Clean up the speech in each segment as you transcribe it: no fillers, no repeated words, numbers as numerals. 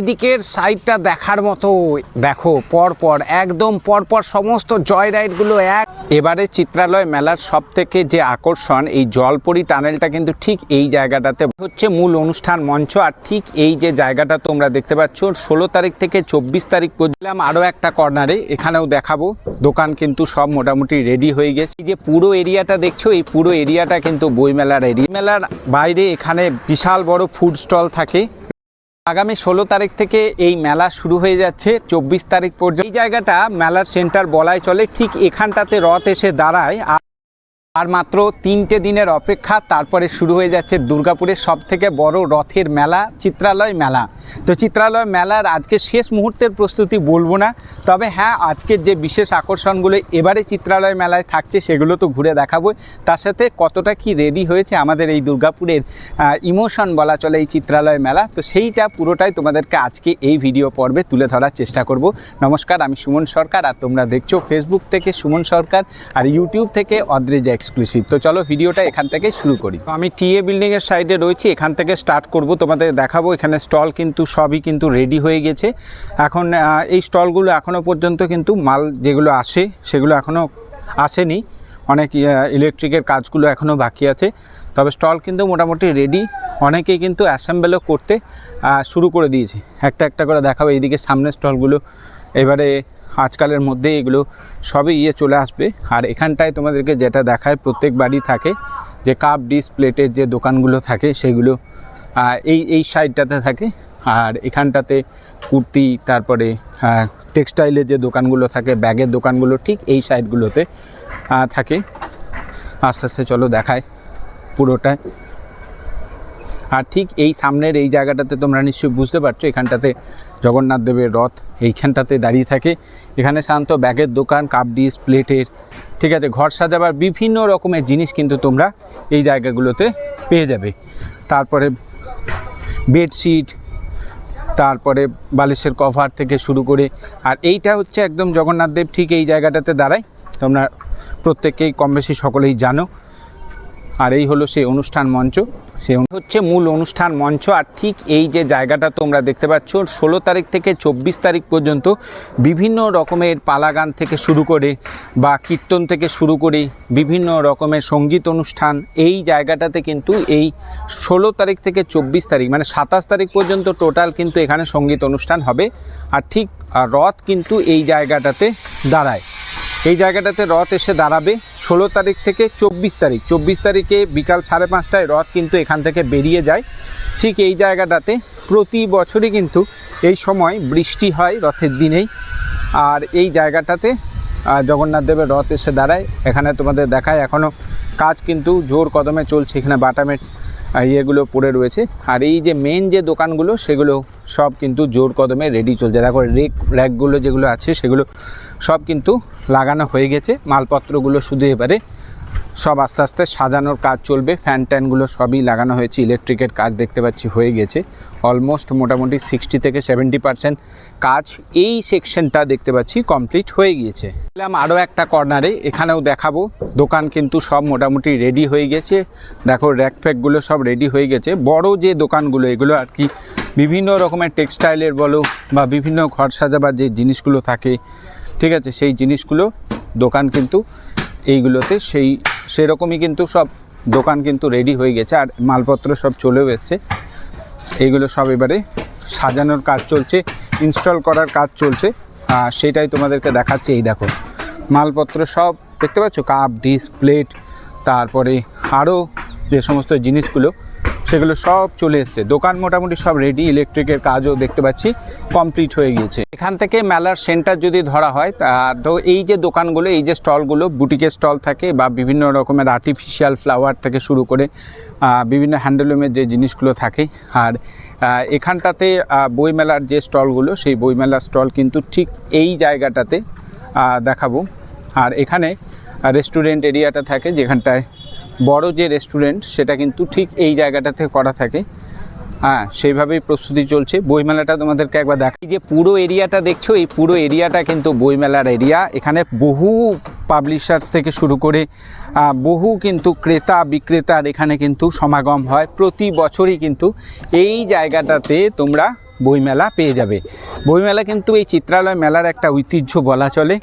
দিকের সাইডটা দেখার মতো, দেখো পরপর একদম পরপর সমস্ত জয় রাইডগুলো এক। এবারে চিত্রালয় মেলার সব থেকে যে আকর্ষণ এই জলপরি টানেলটা কিন্তু ঠিক এই জায়গাটাতে হচ্ছে মূল অনুষ্ঠান মঞ্চ। আর ঠিক এই যে জায়গাটা তোমরা দেখতে পাচ্ছ 16 তারিখ থেকে 24 তারিখ পর্যন্ত আরও একটা কর্নারে, এখানেও দেখাবো। দোকান কিন্তু সব মোটামুটি রেডি হয়ে গেছে। এই যে পুরো এরিয়াটা দেখছো, এই পুরো এরিয়াটা কিন্তু বইমেলার এরিয়া। মেলার বাইরে এখানে বিশাল বড় ফুড স্টল থাকে। আগামী 16 তারিখ থেকে এই মেলা শুরু হয়ে যাচ্ছে 24 তারিখ পর্যন্ত। এই জায়গাটা মেলার সেন্টার বলাই চলে। ঠিক এখানটাতে রথ এসে দাঁড়ায়। আর মাত্র 3টে দিনের অপেক্ষা, তারপরে শুরু হয়ে যাচ্ছে দুর্গাপুরের সব থেকে বড় রথের মেলা, চিত্রালয় মেলা। তো চিত্রালয় মেলার আজকে শেষ মুহূর্তের প্রস্তুতি বলবো না, তবে হ্যাঁ আজকের যে বিশেষ আকর্ষণগুলো এবারে চিত্রালয় মেলায় থাকছে সেগুলো তো ঘুরে দেখাবো। তার সাথে কতটা কি রেডি হয়েছে আমাদের এই দুর্গাপুরের ইমোশন বলা চলে এই চিত্রালয় মেলা, তো সেইটা পুরোটাই তোমাদেরকে আজকে এই ভিডিও পর্বে তুলে ধরার চেষ্টা করব। নমস্কার, আমি সুমন সরকার, আর তোমরা দেখছো ফেসবুক থেকে সুমন সরকার আর ইউটিউব থেকে অদ্রিজ এক্সক্লুসিভ। তো চলো ভিডিওটা এখান থেকে শুরু করি। আমি টিএ বিল্ডিংয়ের সাইডে রয়েছি, এখান থেকে স্টার্ট করব, তোমাদের দেখাবো। এখানে স্টল কিন্তু সবই কিন্তু রেডি হয়ে গেছে। এখন এই স্টলগুলো এখনও পর্যন্ত কিন্তু মাল যেগুলো আসে সেগুলো এখনও আসেনি, অনেক ইলেকট্রিকের কাজগুলো এখনও বাকি আছে। তবে স্টল কিন্তু মোটামুটি রেডি, অনেকেই কিন্তু অ্যাসেম্বলও করতে শুরু করে দিয়েছে। একটা একটা করে দেখাবো। এইদিকে সামনের স্টলগুলো এবারে আজকালের মধ্যে এগুলো সবই চলে আসবে। আর এখানটায় তোমাদেরকে যেটা দেখায় প্রত্যেক বাড়ি থাকে যে কাপ ডিশ প্লেটের যে দোকানগুলো থাকে সেগুলো এই সাইডটাতে থাকে। আর এখানটাতে কুর্তি, তারপরে টেক্সটাইলের যে দোকানগুলো থাকে, ব্যাগের দোকানগুলো ঠিক এই সাইডগুলোতে থাকে। আস্তে আস্তে চলো দেখায় পুরোটায়। আর ঠিক এই সামনের এই জায়গাটাতে তোমরা নিশ্চয়ই বুঝতে পারছো, এখানটাতে জগন্নাথ দেবের রথ এইখানটাতে দাঁড়িয়ে থাকে। এখানে সাধারণত ব্যাগের দোকান, কাপ ডিশ প্লেটের, ঠিক আছে, ঘর সাজাবার বিভিন্ন রকমের জিনিস কিন্তু তোমরা এই জায়গাগুলোতে পেয়ে যাবে। তারপরে বেডশিট, তারপরে বালিশের কভার থেকে শুরু করে। আর এইটা হচ্ছে একদম জগন্নাথ দেব ঠিক এই জায়গাটাতে দাঁড়ায়, তোমরা প্রত্যেকেই কম বেশি সকলেই জানো। আর এই হলো সেই অনুষ্ঠান মঞ্চ, সে হচ্ছে মূল অনুষ্ঠান মঞ্চ। আর ঠিক এই যে জায়গাটা তোমরা দেখতে পাচ্ছ 16 তারিখ থেকে 24 তারিখ পর্যন্ত বিভিন্ন রকমের পালাগান থেকে শুরু করে বা কীর্তন থেকে শুরু করে বিভিন্ন রকমের সঙ্গীত অনুষ্ঠান এই জায়গাটাতে কিন্তু এই 16 তারিখ থেকে 24 তারিখ মানে 27 তারিখ পর্যন্ত টোটাল কিন্তু এখানে সঙ্গীত অনুষ্ঠান হবে। আর ঠিক রথ কিন্তু এই জায়গাটাতে দাঁড়ায়। এই জায়গাটাতে রথ এসে দাঁড়াবে 16 তারিখ থেকে 24 তারিখ। 24 তারিখে বিকাল 5:30টায় রথ কিন্তু এখান থেকে বেরিয়ে যায়। ঠিক এই জায়গাটাতে প্রতি বছরই কিন্তু এই সময় বৃষ্টি হয় রথের দিনেই। আর এই জায়গাটাতে জগন্নাথ দেবের রথ এসে দাঁড়ায়। এখানে তোমাদের দেখায় এখনও কাজ কিন্তু জোর কদমে চলছে, এখানে বাটামের ইয়েগুলো পড়ে রয়েছে। আর এই যে মেন যে দোকানগুলো সেগুলো সব কিন্তু জোর কদমে রেডি চলছে। দেখো র্যাকগুলো যেগুলো আছে সেগুলো সব কিন্তু লাগানো হয়ে গেছে। মালপত্রগুলো শুধু এবারে সব আস্তে আস্তে সাজানোর কাজ চলবে। ফ্যান ট্যানগুলো সবই লাগানো হয়েছে, ইলেকট্রিকের কাজ দেখতে পাচ্ছি হয়ে গেছে অলমোস্ট, মোটামুটি 60 থেকে 70% কাজ এই সেকশনটা দেখতে পাচ্ছি কমপ্লিট হয়ে গিয়েছে। আরও একটা কর্নারে, এখানেও দেখাবো। দোকান কিন্তু সব মোটামুটি রেডি হয়ে গেছে। দেখো র্যাক ফ্যাকগুলো সব রেডি হয়ে গেছে। বড় যে দোকানগুলো এগুলো আর কি বিভিন্ন রকমের টেক্সটাইলের বলো বা বিভিন্ন ঘর সাজাবার যে জিনিসগুলো থাকে, ঠিক আছে, সেই জিনিসগুলো দোকান কিন্তু এইগুলোতে সেরকমই কিন্তু সব দোকান কিন্তু রেডি হয়ে গেছে। আর মালপত্র সব চলেও এসছে। এইগুলো সব এবারে সাজানোর কাজ চলছে, ইনস্টল করার কাজ চলছে। সেটাই তোমাদেরকে দেখাচ্ছে। এই দেখো মালপত্র সব দেখতে পাচ্ছ, কাপ ডিশ প্লেট, তারপরে আরও যে সমস্ত জিনিসগুলো সেগুলো সব চলে এসছে। দোকান মোটামুটি সব রেডি, ইলেকট্রিকের কাজও দেখতে পাচ্ছি কমপ্লিট হয়ে গিয়েছে। এখান থেকে মেলার সেন্টার যদি ধরা হয় তো এই যে দোকানগুলো, এই যে স্টলগুলো বুটিকের স্টল থাকে বা বিভিন্ন রকমের আর্টিফিশিয়াল ফ্লাওয়ার থেকে শুরু করে বিভিন্ন হ্যান্ডলুমের যে জিনিসগুলো থাকে। আর এখানটাতে বইমেলার যে স্টলগুলো, সেই বইমেলার স্টল কিন্তু ঠিক এই জায়গাটাতে দেখাবো। আর এখানে রেস্টুরেন্ট এরিয়াটা থাকে, যেখানটায় বড় যে রেস্টুরেন্ট সেটা কিন্তু ঠিক এই জায়গাটাতে করা থাকে। সেইভাবেই প্রস্তুতি চলছে। বইমেলাটা তোমাদেরকে একবার দেখাই। যে পুরো এরিয়াটা দেখছো, এই পুরো এরিয়াটা কিন্তু বইমেলার এরিয়া। এখানে বহু পাবলিশার্স থেকে শুরু করে বহু কিন্তু ক্রেতা বিক্রেতার এখানে কিন্তু সমাগম হয়। প্রতি বছরই কিন্তু এই জায়গাটাতে তোমরা বইমেলা পেয়ে যাবে। বইমেলা কিন্তু এই চিত্রালয় মেলার একটা ঐতিহ্য বলা চলে।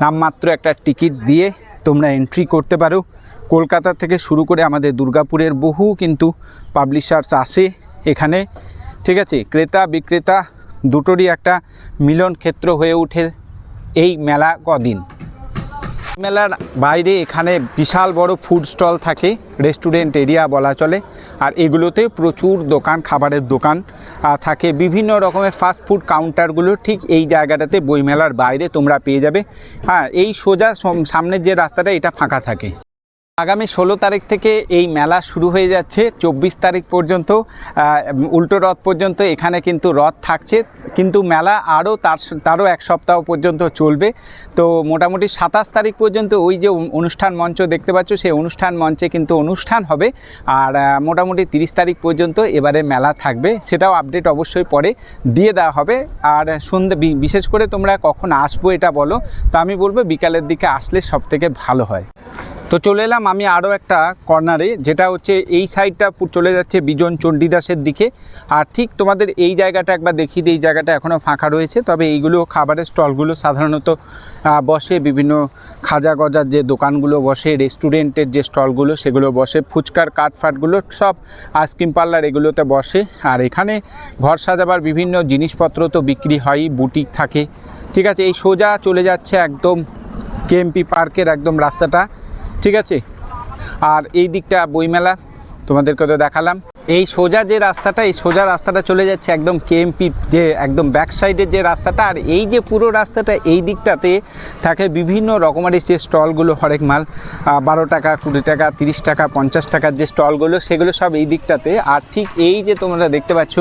নামমাত্র একটা টিকিট দিয়ে তোমরা এন্ট্রি করতে পারো। কলকাতা থেকে শুরু করে আমাদের দুর্গাপুরের বহু কিন্তু পাবলিশার্স আসে এখানে, ঠিক আছে। ক্রেতা বিক্রেতা দুটোরই একটা মিলন ক্ষেত্র হয়ে ওঠে এই মেলা কদিন। মেলার বাইরে এখানে বিশাল বড় ফুড স্টল থাকে, রেস্টুরেন্ট এরিয়া বলা চলে। আর এগুলোতে প্রচুর দোকান, খাবারের দোকান থাকে। বিভিন্ন রকমের ফাস্ট ফুড কাউন্টারগুলো ঠিক এই জায়গাটাতে বইমেলার বাইরে তোমরা পেয়ে যাবে। হ্যাঁ, এই সোজা সামনের যে রাস্তাটা এটা ফাঁকা থাকে। আগামী 16 তারিখ থেকে এই মেলা শুরু হয়ে যাচ্ছে 24 তারিখ পর্যন্ত, উল্টো রথ পর্যন্ত এখানে কিন্তু রথ থাকছে। কিন্তু মেলা আরও তারও এক সপ্তাহ পর্যন্ত চলবে। তো মোটামুটি 27 তারিখ পর্যন্ত ওই যে অনুষ্ঠান মঞ্চ দেখতে পাচ্ছ, সেই অনুষ্ঠান মঞ্চে কিন্তু অনুষ্ঠান হবে। আর মোটামুটি 30 তারিখ পর্যন্ত এবারে মেলা থাকবে, সেটাও আপডেট অবশ্যই পরে দিয়ে দেওয়া হবে। আর সন্ধ্যে বিশেষ করে তোমরা কখন আসবো এটা বলো, তো আমি বলবো বিকালের দিকে আসলে সবথেকে ভালো হয়। তো চলে এলাম আমি আরও একটা কর্নারে, যেটা হচ্ছে এই সাইডটা চলে যাচ্ছে বিজন চণ্ডীদাসের দিকে। আর ঠিক তোমাদের এই জায়গাটা একবার দেখিয়ে দিই, এই জায়গাটা এখনও ফাঁকা রয়েছে। তবে এইগুলো খাবারের স্টলগুলো সাধারণত বসে, বিভিন্ন খাজা গজার যে দোকানগুলো বসে, রেস্টুরেন্টের যে স্টলগুলো সেগুলো বসে, ফুচকার কাঠফাটগুলো সব, আইসক্রিম পার্লার এগুলোতে বসে। আর এখানে ঘর সাজাবার বিভিন্ন জিনিসপত্র তো বিক্রি হয়, বুটিক থাকে, ঠিক আছে। এই সোজা চলে যাচ্ছে একদম কেএমপি পার্কের একদম রাস্তাটা, ঠিক আছে। আর এই দিকটা বইমেলা তোমাদেরকে তো দেখালাম। এই সোজা যে রাস্তাটা, এই সোজা রাস্তাটা চলে যাচ্ছে একদম কেএমপি যে একদম ব্যাক সাইডের যে রাস্তাটা। আর এই যে পুরো রাস্তাটা, এই দিকটাতে থাকে বিভিন্ন রকমের যে স্টলগুলো, হরেক মাল 12 টাকা, 20 টাকা, 30 টাকা, 50 টাকার যে স্টলগুলো, সেগুলো সব এই দিকটাতে। আর ঠিক এই যে তোমরা দেখতে পাচ্ছ,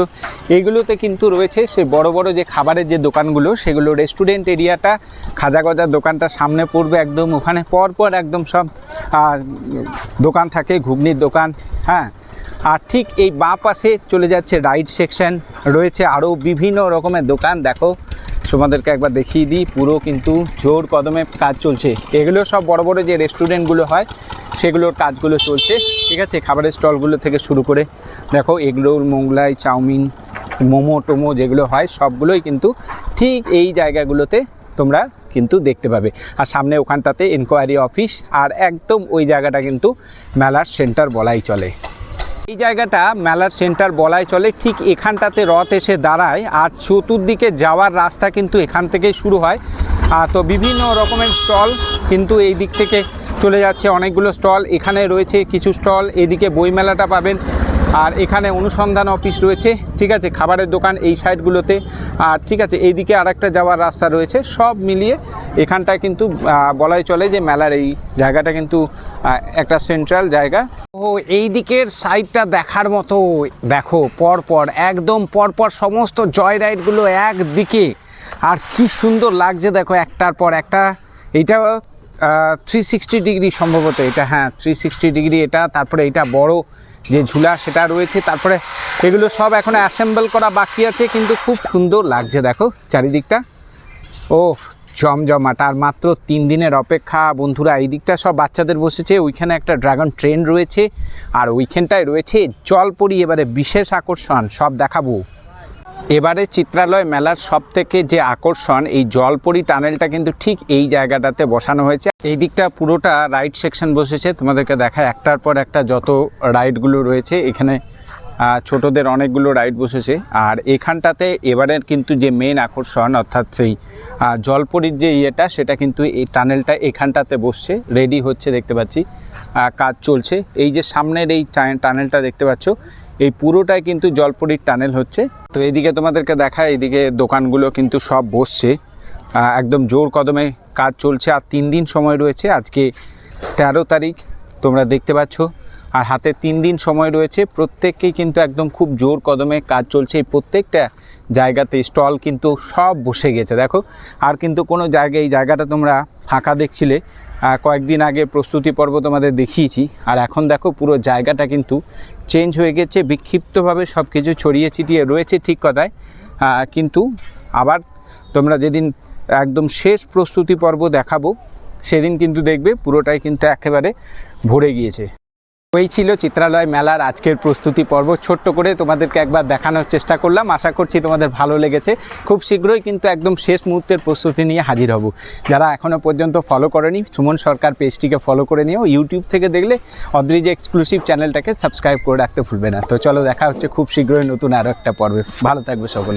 এইগুলোতে কিন্তু রয়েছে সে বড় বড় যে খাবারের যে দোকানগুলো, সেগুলো রেস্টুরেন্ট এরিয়াটা, খাজা গজার দোকানটা সামনে পড়বে একদম, ওখানে পরপর একদম সব দোকান থাকে, ঘুগনির দোকান। হ্যাঁ, আর ঠিক এই বাঁ পাশে চলে যাচ্ছে রাইড সেকশন, রয়েছে আরও বিভিন্ন রকমের দোকান। দেখো তোমাদেরকে একবার দেখিয়ে দিই, পুরো কিন্তু জোর কদমে কাজ চলছে। এগুলো সব বড় বড় যে রেস্টুরেন্টগুলো হয় সেগুলোর কাজগুলো চলছে, ঠিক আছে। খাবারের স্টলগুলো থেকে শুরু করে দেখো এগরোল, মোগলাই, চাউমিন, মোমো টোমো যেগুলো হয় সবগুলোই কিন্তু ঠিক এই জায়গাগুলোতে তোমরা কিন্তু দেখতে পাবে। আর সামনে ওখানটাতে এনকোয়ারি অফিস, আর একদম ওই জায়গাটা কিন্তু মেলার সেন্টার বলাই চলে। এই জায়গাটা মেলার সেন্টার বলাই চলে। ঠিক এখানটাতে রথ এসে দাঁড়ায়, আর চতুর্দিকে যাওয়ার রাস্তা কিন্তু এখান থেকেই শুরু হয়। তো বিভিন্ন রকমের স্টল কিন্তু এই দিক থেকে চলে যাচ্ছে, অনেকগুলো স্টল এখানে রয়েছে, কিছু স্টল এদিকে বইমেলাটা পাবেন। আর এখানে অনুসন্ধান অফিস রয়েছে, ঠিক আছে, খাবারের দোকান এই সাইডগুলোতে। আর ঠিক আছে, এইদিকে আরেকটা যাওয়ার রাস্তা রয়েছে। সব মিলিয়ে এখানটায় কিন্তু বলাই চলে যে মেলার এই জায়গাটা কিন্তু একটা সেন্ট্রাল জায়গা। ও এই দিকের সাইডটা দেখার মতো, দেখো পরপর একদম পরপর সমস্ত জয় রাইডগুলো একদিকে, আর কি সুন্দর লাগছে দেখো একটার পর একটা। এইটা 360 ডিগ্রি সম্ভবত এটা, হ্যাঁ 360 ডিগ্রি এটা। তারপরে এটা বড় যে ঝুলা সেটা রয়েছে। তারপরে এগুলো সব এখন অ্যাসেম্বল করা বাকি আছে, কিন্তু খুব সুন্দর লাগছে দেখো চারিদিকটা। ও জমজমাট। আর মাত্র 3 দিনের অপেক্ষা বন্ধুরা। এই দিকটা সব বাচ্চাদের বসেছে, ওইখানে একটা ড্রাগন ট্রেন রয়েছে, আর ওইখানটায় রয়েছে জলপরি। এবারে বিশেষ আকর্ষণ সব দেখাবো। এবারে চিত্রালয় মেলার সবথেকে যে আকর্ষণ, এই জলপরি টানেলটা কিন্তু ঠিক এই জায়গাটাতে বসানো হয়েছে। এই দিকটা পুরোটা রাইড সেকশন বসেছে, তোমাদেরকে দেখায় একটার পর একটা যত রাইডগুলো রয়েছে। এখানে ছোটদের অনেকগুলো রাইড বসেছে। আর এখানটাতে এবারের কিন্তু যে মেন আকর্ষণ, অর্থাৎ সেই জলপরির যে ইয়েটা, সেটা কিন্তু এই টানেলটা এখানটাতে বসছে, রেডি হচ্ছে, দেখতে পাচ্ছি কাজ চলছে। এই যে সামনের এই টানেলটা দেখতে পাচ্ছ, এই পুরোটাই কিন্তু জলপরির টানেল হচ্ছে। তো এইদিকে তোমাদেরকে দেখায়, এইদিকে দোকানগুলো কিন্তু সব বসছে, একদম জোর কদমে কাজ চলছে। আর 3 দিন সময় রয়েছে, আজকে 13 তারিখ তোমরা দেখতে পাচ্ছ। আর হাতে 3 দিন সময় রয়েছে, প্রত্যেককেই কিন্তু একদম খুব জোর কদমে কাজ চলছে। এই প্রত্যেকটা জায়গাতে স্টল কিন্তু সব বসে গেছে দেখো। আর কিন্তু কোনো জায়গায়, এই জায়গাটা তোমরা ফাঁকা দেখছিলে, কয়েকদিন আগে প্রস্তুতি পর্ব তোমাদের দেখিয়েছি। আর এখন দেখো পুরো জায়গাটা কিন্তু চেঞ্জ হয়ে গেছে, বিক্ষিপ্তভাবে সব কিছু ছড়িয়ে ছিটিয়ে রয়েছে, ঠিক কথায়। কিন্তু আবার তোমরা যেদিন একদম শেষ প্রস্তুতি পর্ব দেখাবো, সেদিন কিন্তু দেখবে পুরোটাই কিন্তু একেবারে ভরে গিয়েছে। ওই ছিল চিত্রালয় মেলার আজকের প্রস্তুতি পর্ব, ছোট্ট করে তোমাদেরকে একবার দেখানোর চেষ্টা করলাম। আশা করছি তোমাদের ভালো লেগেছে। খুব শীঘ্রই কিন্তু একদম শেষ মুহূর্তের প্রস্তুতি নিয়ে হাজির হব। যারা এখনও পর্যন্ত ফলো করেনি সুমন সরকার পেজটিকে ফলো করে নিও। ইউটিউব থেকে দেখলে অদ্রিজ এক্সক্লুসিভ চ্যানেলটাকে সাবস্ক্রাইব করে রাখতে ভুলবে না। তো চলো, দেখা হচ্ছে খুব শীঘ্রই নতুন আরও একটা পর্বে। ভালো থাকবে সকলে।